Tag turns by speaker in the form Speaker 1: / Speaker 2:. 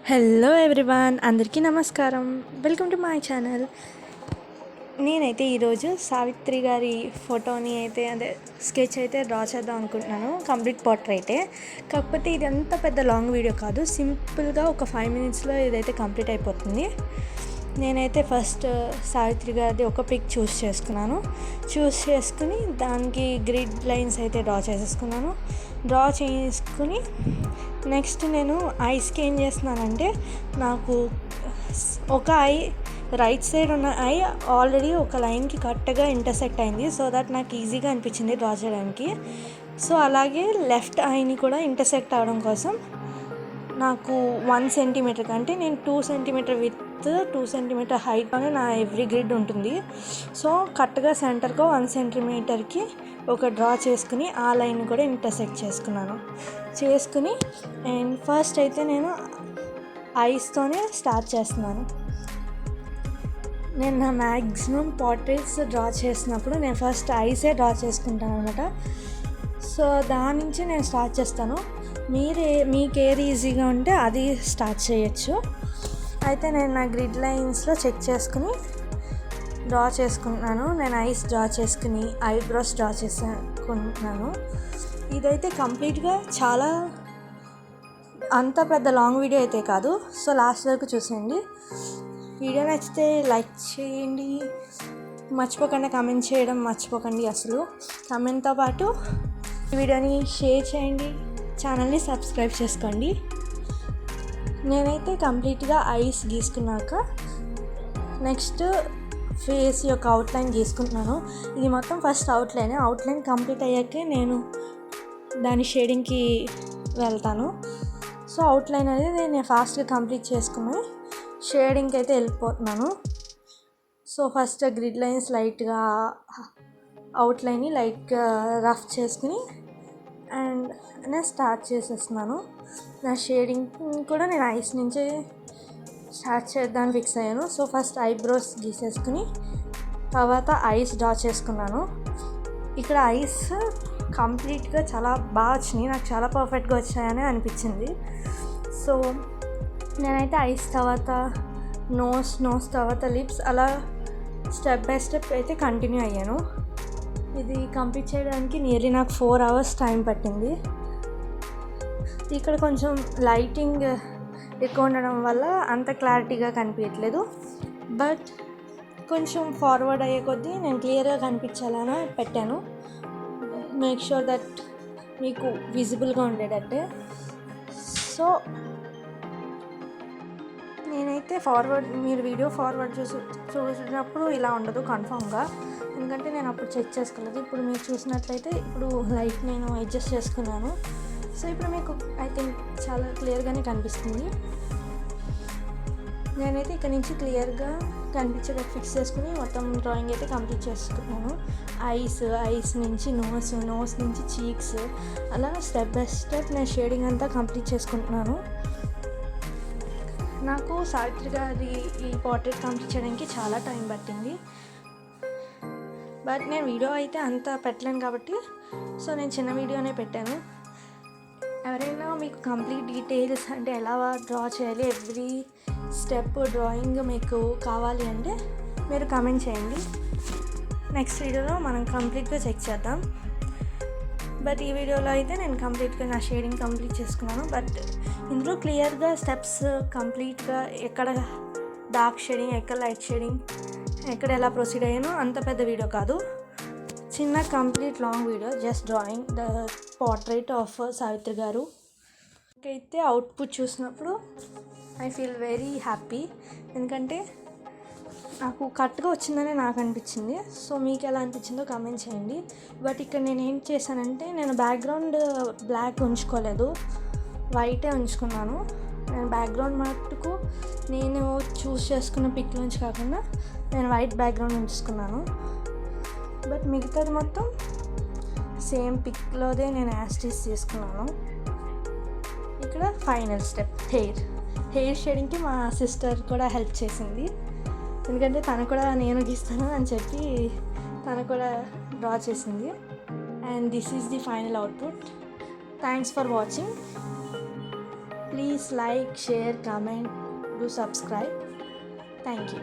Speaker 1: Hello everyone, అందరికీ నమస్కారం. Welcome to my channel. నేనైతే ఈరోజు సావిత్రి గారి ఫోటోని అదే స్కెచ్ అయితే డ్రా చేద్దాం అనుకుంటున్నాను. కంప్లీట్ పోర్ట్రైటే. కాకపోతే ఇది అంత పెద్ద లాంగ్ వీడియో కాదు, సింపుల్గా ఒక 5 minutesలో ఇదైతే కంప్లీట్ అయిపోతుంది. నేనైతే ఫస్ట్ సావిత్రి గారిది ఒక పిక్ చూస్ చేసుకుని దానికి గ్రిడ్ లైన్స్ అయితే డ్రా చేసుకుని నెక్స్ట్ నేను ఐస్కి ఏం చేస్తున్నానంటే, నాకు ఒక ఐ రైట్ సైడ్ ఉన్న ఐ ఆల్రెడీ ఒక లైన్కి కరెక్ట్గా ఇంటర్సెక్ట్ అయింది. సో దట్ నాకు ఈజీగా అనిపించింది డ్రా చేయడానికి. సో అలాగే లెఫ్ట్ ఐని కూడా ఇంటర్సెక్ట్ అవ్వడం కోసం నాకు 1 centimeter కంటే నేను 2 centimeter విత్ 2 centimeter హైట్లోనే నా ఎవ్రీ గ్రిడ్ ఉంటుంది. సో కరెక్ట్గా సెంటర్గా 1 centimeterకి ఒక డ్రా చేసుకుని ఆ లైన్ కూడా ఇంటర్సెక్ట్ చేసుకుని అండ్ ఫస్ట్ అయితే నేను ఐస్తోనే స్టార్ట్ చేస్తున్నాను. నేను నా మ్యాక్సిమం పోర్ట్రేట్స్ డ్రా చేసినప్పుడు నేను ఫస్ట్ ఐసే డ్రా చేసుకుంటాను అనమాట. సో దాని నుంచి నేను స్టార్ట్ చేస్తాను. మీకు ఏది ఈజీగా ఉంటే అది స్టార్ట్ చేయొచ్చు. అయితే నేను నా గ్రిడ్ లైన్స్లో చెక్ చేసుకుని డ్రా చేసుకుంటున్నాను. నేను ఐస్ డ్రా చేసుకుని ఐబ్రోస్ డ్రా చేసుకుంటున్నాను. ఇదైతే కంప్లీట్గా చాలా అంత పెద్ద లాంగ్ వీడియో అయితే కాదు. సో లాస్ట్ వరకు చూసేయండి. వీడియో నచ్చితే లైక్ చేయండి, మర్చిపోకుండా కామెంట్ చేయడం మర్చిపోకండి. అసలు కామెంట్తో పాటు ఈ వీడియోని షేర్ చేయండి, ఛానల్ని సబ్స్క్రైబ్ చేసుకోండి. నేనైతే కంప్లీట్గా ఐస్ గీసుకున్నాక నెక్స్ట్ ఫేస్ యొక్క అవుట్లైన్ గీసుకుంటున్నాను. ఇది మొత్తం ఫస్ట్ అవుట్లైన్ కంప్లీట్ అయ్యాకే నేను దాని షేడింగ్కి వెళ్తాను. సో అవుట్లైన్ అనేది నేను ఫాస్ట్గా కంప్లీట్ చేసుకుని షేడింగ్కి అయితే వెళ్ళిపోతున్నాను. సో ఫస్ట్ గ్రిడ్ లైన్స్ లైట్గా అవుట్లైన్ని లైట్గా రఫ్ చేసుకుని అండ్ నేను స్టార్ట్ చేసేస్తున్నాను. నా షేడింగ్ కూడా నేను ఐస్ నుంచి స్టార్ట్ చేద్దామని ఫిక్స్ అయ్యాను. సో ఫస్ట్ ఐబ్రోస్ గీసేసుకుని తర్వాత ఐస్ డ్రా చేసుకున్నాను. ఇక్కడ ఐస్ కంప్లీట్గా చాలా బాగా వచ్చినాయి, నాకు చాలా పర్ఫెక్ట్గా వచ్చాయని అనిపించింది. సో నేనైతే ఐస్ తర్వాత నోస్ తర్వాత లిప్స్ అలా స్టెప్ బై స్టెప్ అయితే కంటిన్యూ అయ్యాను. ఇది కంప్లీట్ చేయడానికి నియర్లీ నాకు 4 hours టైం పట్టింది. ఇక్కడ కొంచెం లైటింగ్ ఎక్కువ ఉండడం వల్ల అంత క్లారిటీగా కనిపించట్లేదు. బట్ కొంచెం ఫార్వర్డ్ అయ్యే కొద్దీ నేను క్లియర్గా కనిపించాలని పెట్టాను. మేక్ షూర్ దట్ మీకు విజిబుల్గా ఉండేటట్టే. సో నేనైతే మీరు వీడియో ఫార్వర్డ్ చూసినప్పుడు ఇలా ఉండదు కన్ఫామ్గా, ఎందుకంటే నేను అప్పుడు చెక్ చేసుకోలేదు. ఇప్పుడు మీరు చూసినట్లయితే ఇప్పుడు లైట్ నేను అడ్జస్ట్ చేసుకున్నాను. సో ఇప్పుడు మీకు ఐ థింక్ చాలా క్లియర్గానే కనిపిస్తుంది. నేనైతే ఇక్కడ నుంచి క్లియర్గా కనిపించేటట్టు ఫిక్స్ చేసుకుని మొత్తం డ్రాయింగ్ అయితే కంప్లీట్ చేసుకున్నాను. ఐస్ నుంచి నోస్ నుంచి చీక్స్ అలా స్టెప్ బై స్టెప్ నేను షేడింగ్ అంతా కంప్లీట్ చేసుకుంటున్నాను. నాకు సావిత్రి గారి ఈ పోర్ట్రేట్ కంప్లీట్ చేయడానికి చాలా టైం పట్టింది. బట్ నేను వీడియో అయితే అంత పెట్టలేను కాబట్టి సో నేను చిన్న వీడియోనే పెట్టాను. ఎవరైనా మీకు కంప్లీట్ డీటెయిల్స్ అంటే ఎలా డ్రా చేయాలి, ఎవ్రీ స్టెప్ డ్రాయింగ్ మీకు కావాలి అంటే మీరు కామెంట్ చేయండి. నెక్స్ట్ వీడియోలో మనం కంప్లీట్గా చెక్ చేద్దాం. బట్ ఈ వీడియోలో అయితే నేను కంప్లీట్గా నా షేడింగ్ కంప్లీట్ చేసుకున్నాను. బట్ ఇందులో క్లియర్గా స్టెప్స్ కంప్లీట్గా ఎక్కడ డార్క్ షేడింగ్, ఎక్కడ లైట్ షేడింగ్, ఎక్కడ ఎలా ప్రొసీడ్ అయ్యానో అంత పెద్ద వీడియో కాదు, చిన్న complete long video just drawing the portrait of Savitri garu. అయితే అవుట్పుట్ చూసినప్పుడు ఐ ఫీల్ వెరీ హ్యాపీ, ఎందుకంటే నాకు కరెక్ట్గా వచ్చిందని నాకు అనిపించింది. సో మీకు ఎలా అనిపించిందో కామెంట్ చేయండి. బట్ ఇక్కడ నేను ఏం చేశానంటే, నేను బ్యాక్గ్రౌండ్ బ్లాక్ ఉంచుకోలేదు, వైటే ఉంచుకున్నాను. నేను బ్యాక్గ్రౌండ్ మట్టుకు నేను చూస్ చేసుకున్న పిక్ నుంచి కాకుండా నేను వైట్ బ్యాక్గ్రౌండ్ ఉంచుకున్నాను. బట్ మిగతాది మొత్తం సేమ్ పిక్లోదే నేను యాస్టీస్ తీసుకున్నాను. ఇక్కడ ఫైనల్ స్టెప్ హెయిర్ షేడింగ్కి మా సిస్టర్ కూడా హెల్ప్ చేసింది, ఎందుకంటే తను కూడా నేను గీస్తాను అని చెప్పి తను కూడా డ్రా చేసింది. And this is the final output. Thanks for watching. Please like, share, comment, do subscribe. Thank you.